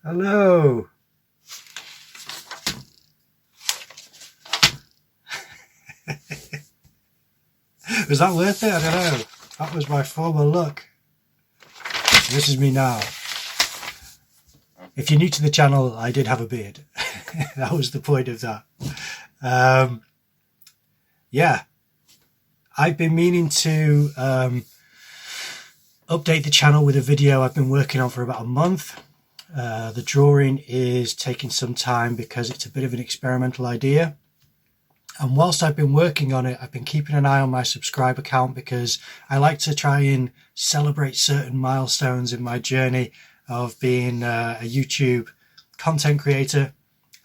Hello. Was that worth it? I don't know. That was my former look. This is me now. If you're new to the channel, I did have a beard. That was the point of that. Yeah. I've been meaning to update the channel with a video I've been working on for about a month. The drawing is taking some time because it's a bit of an experimental idea. And whilst I've been working on it, I've been keeping an eye on my subscriber count because I like to try and celebrate certain milestones in my journey of being a YouTube content creator.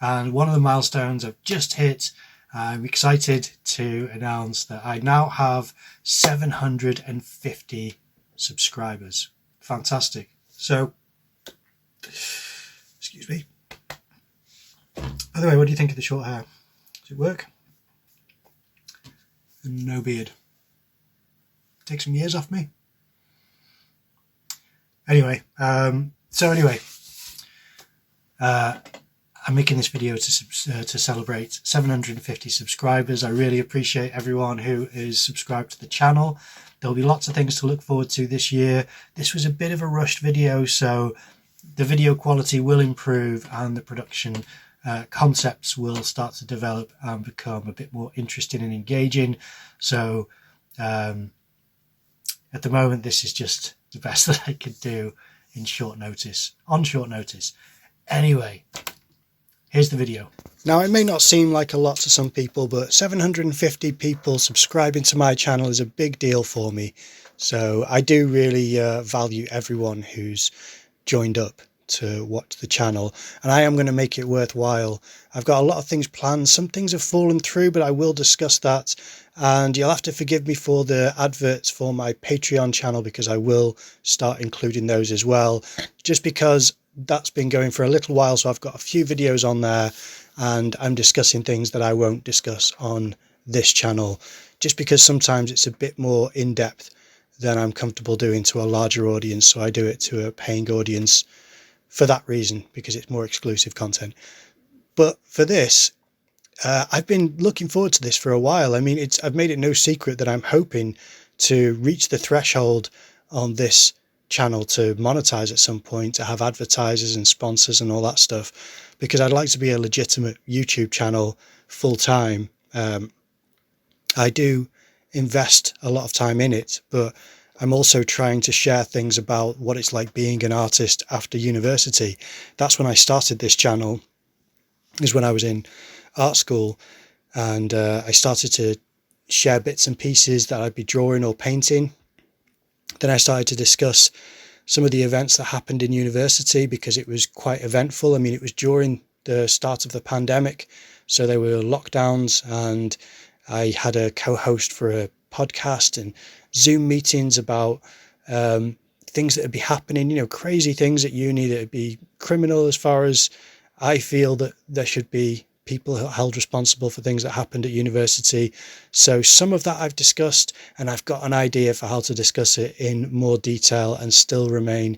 And one of the milestones I've just hit, I'm excited to announce that I now have 750 subscribers. Fantastic. So, excuse me. By the way, what do you think of the short hair? Does it work? And no beard. Take some years off me. Anyway, I'm making this video to celebrate 750 subscribers. I really appreciate everyone who is subscribed to the channel. There'll be lots of things to look forward to this year. This was a bit of a rushed video, so the video quality will improve and the production concepts will start to develop and become a bit more interesting and engaging. So at the moment, this is just the best that I could do on short notice. Anyway, here's the video. Now, it may not seem like a lot to some people, but 750 people subscribing to my channel is a big deal for me. So I do really value everyone who's joined up to watch the channel, and I am going to make it worthwhile. I've got a lot of things planned. Some things have fallen through, but I will discuss that, and you'll have to forgive me for the adverts for my Patreon channel because I will start including those as well, just because that's been going for a little while. So I've got a few videos on there and I'm discussing things that I won't discuss on this channel, just because sometimes it's a bit more in-depth than I'm comfortable doing to a larger audience. So I do it to a paying audience for that reason, because it's more exclusive content. But for this, I've been looking forward to this for a while. I mean, I've made it no secret that I'm hoping to reach the threshold on this channel to monetize at some point, to have advertisers and sponsors and all that stuff, because I'd like to be a legitimate YouTube channel full time. I do invest a lot of time in it, but I'm also trying to share things about what it's like being an artist after university. That's when I started this channel, is when I was in art school, and I started to share bits and pieces that I'd be drawing or painting. Then I started to discuss some of the events that happened in university because it was quite eventful. I mean, it was during the start of the pandemic, so there were lockdowns, and I had a co-host for a podcast and Zoom meetings about things that would be happening, crazy things at uni that would be criminal as far as I feel that there should be people held responsible for things that happened at university. So some of that I've discussed, and I've got an idea for how to discuss it in more detail and still remain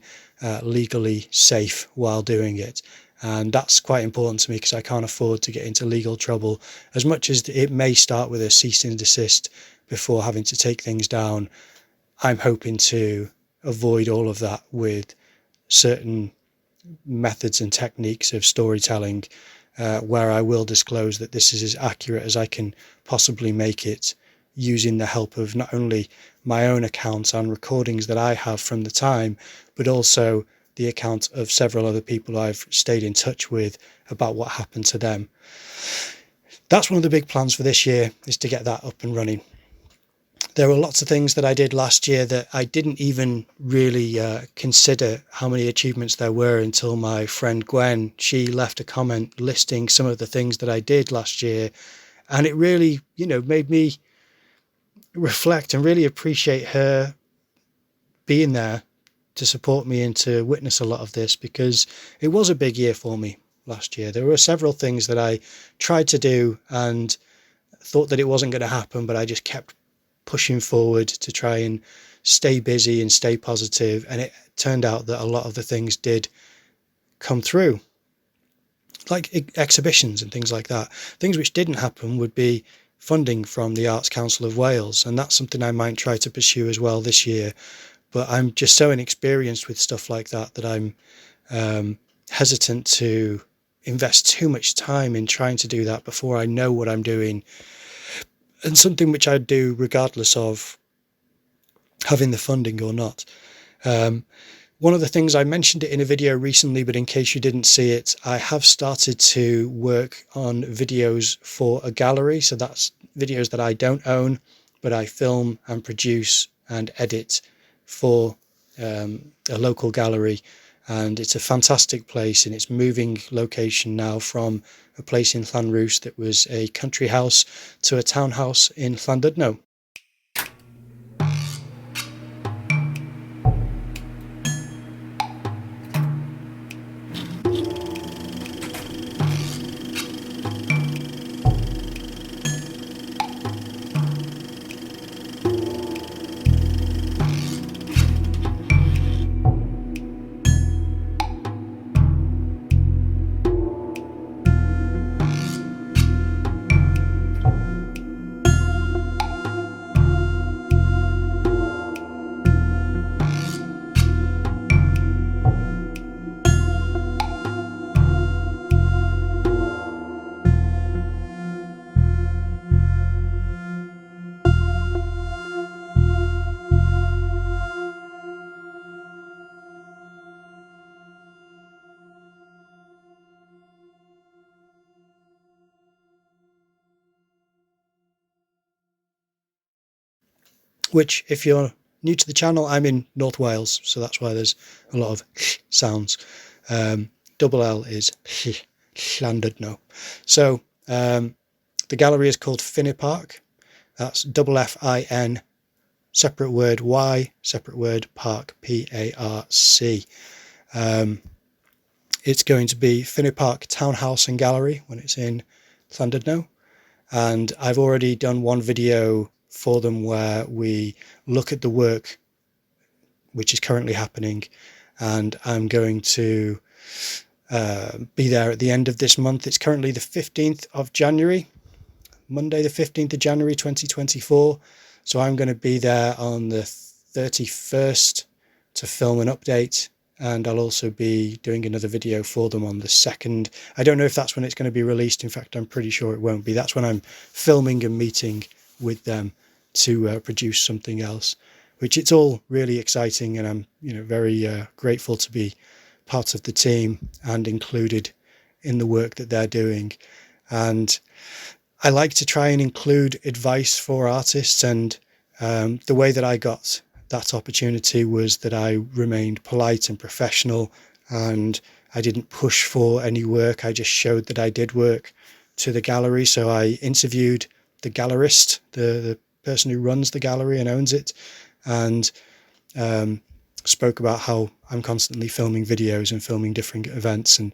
legally safe while doing it. And that's quite important to me because I can't afford to get into legal trouble. As much as it may start with a cease and desist before having to take things down, I'm hoping to avoid all of that with certain methods and techniques of storytelling, where I will disclose that this is as accurate as I can possibly make it, using the help of not only my own accounts and recordings that I have from the time, but also the account of several other people I've stayed in touch with about what happened to them. That's one of the big plans for this year, is to get that up and running. There were lots of things that I did last year that I didn't even really consider how many achievements there were until my friend Gwen, she left a comment listing some of the things that I did last year. And it really, made me reflect and really appreciate her being there to support me and to witness a lot of this, because it was a big year for me last year. There were several things that I tried to do and thought that it wasn't going to happen, but I just kept pushing forward to try and stay busy and stay positive. And it turned out that a lot of the things did come through, like exhibitions and things like that. Things which didn't happen would be funding from the Arts Council of Wales, and that's something I might try to pursue as well this year. But I'm just so inexperienced with stuff like that that I'm hesitant to invest too much time in trying to do that before I know what I'm doing, and something which I'd do regardless of having the funding or not. One of the things, I mentioned it in a video recently, but in case you didn't see it, I have started to work on videos for a gallery. So that's videos that I don't own, but I film and produce and edit for a local gallery. And it's a fantastic place, and it's moving location now from a place in Llanrwst that was a country house to a townhouse in Llandudno. Which, if you're new to the channel, I'm in North Wales, so that's why there's a lot of sounds. Double L is Llandudno. So the gallery is called Finne Park. That's double Fin, separate word Y, separate word Park, P-A-R-C. It's going to be Finne Park Townhouse and Gallery when it's in Llandudno. And I've already done one video for them where we look at the work which is currently happening, and I'm going to be there at the end of this month. It's currently the 15th of January, Monday the 15th of January 2024, so I'm going to be there on the 31st to film an update, and I'll also be doing another video for them on the 2nd. I don't know if that's when it's going to be released. In fact, I'm pretty sure it won't be. That's when I'm filming and meeting with them to produce something else, which it's all really exciting, and I'm very grateful to be part of the team and included in the work that they're doing. And I like to try and include advice for artists, and the way that I got that opportunity was that I remained polite and professional, and I didn't push for any work. I just showed that I did work to the gallery. So I interviewed the gallerist, the person who runs the gallery and owns it, and spoke about how I'm constantly filming videos and filming different events, and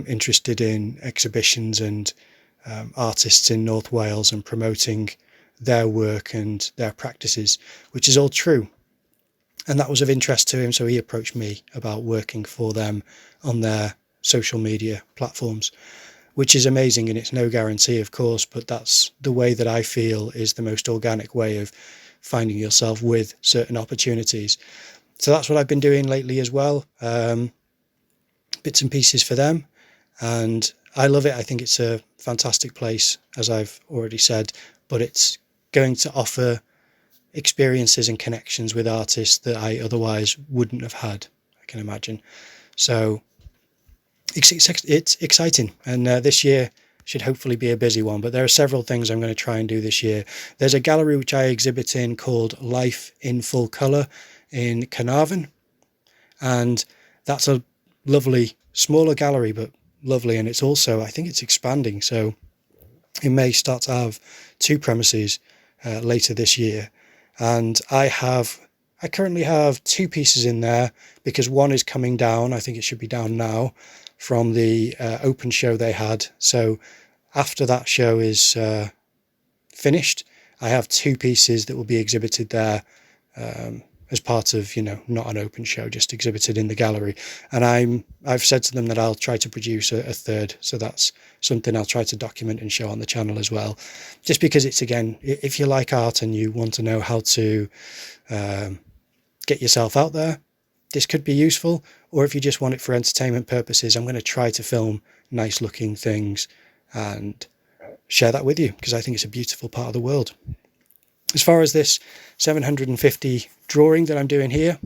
interested in exhibitions and artists in North Wales and promoting their work and their practices, which is all true. And that was of interest to him, so he approached me about working for them on their social media platforms, which is amazing, and it's no guarantee, of course, but that's the way that I feel is the most organic way of finding yourself with certain opportunities. So that's what I've been doing lately as well, bits and pieces for them, and I love it. I think it's a fantastic place, as I've already said, but it's going to offer experiences and connections with artists that I otherwise wouldn't have had, I can imagine. So it's exciting, and this year should hopefully be a busy one, but there are several things I'm going to try and do this year. There's a gallery which I exhibit in called Life in Full Colour in Carnarvon, and that's a lovely, smaller gallery, but lovely, and it's also, I think it's expanding, so it may start to have 2 premises later this year. And I currently have 2 pieces in there, because one is coming down. I think it should be down now from the open show they had. So after that show is finished, I have 2 pieces that will be exhibited there as part of, you know, not an open show, just exhibited in the gallery. And I've said to them that I'll try to produce a third, so that's something I'll try to document and show on the channel as well, just because it's, again, if you like art and you want to know how to get yourself out there, this could be useful. Or if you just want it for entertainment purposes, I'm going to try to film nice looking things and share that with you, because I think it's a beautiful part of the world. As far as this 750 drawing that I'm doing here,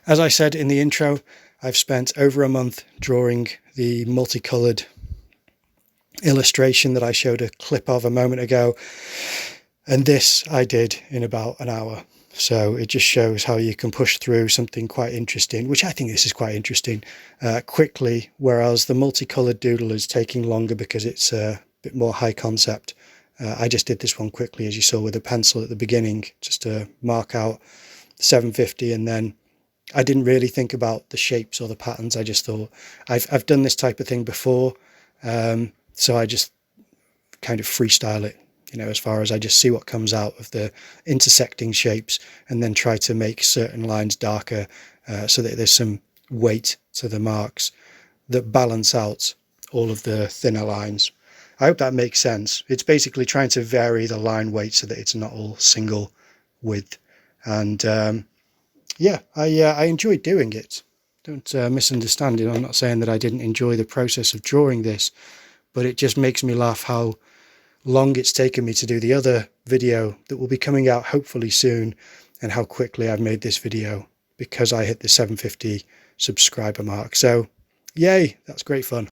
as I said in the intro, I've spent over a month drawing the multicolored illustration that I showed a clip of a moment ago, and this I did in about an hour. So it just shows how you can push through something quite interesting, which I think this is quite interesting, quickly, whereas the multicolored doodle is taking longer because it's a bit more high concept. I just did this one quickly, as you saw, with a pencil at the beginning, just to mark out 750, and then I didn't really think about the shapes or the patterns. I just thought, I've done this type of thing before, so I just kind of freestyle it, you know, as far as I just see what comes out of the intersecting shapes, and then try to make certain lines darker, so that there's some weight to the marks that balance out all of the thinner lines. I hope that makes sense. It's basically trying to vary the line weight so that it's not all single width. And yeah, I enjoyed doing it. Don't misunderstand it. I'm not saying that I didn't enjoy the process of drawing this, but it just makes me laugh how long it's taken me to do the other video that will be coming out hopefully soon, and how quickly I've made this video because I hit the 750 subscriber mark. So yay, that's great fun.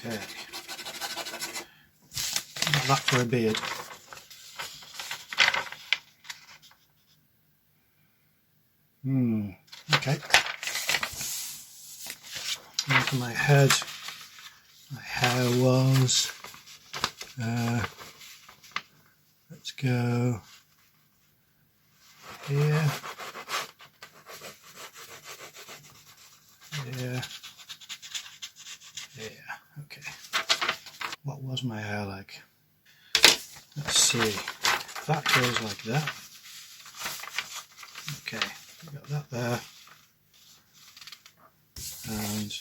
Okay, not that for a beard. Okay. And for my head, my hair was, let's go here, here, here. Okay. What was my hair like? Let's see. That goes like that. Okay, got that there. And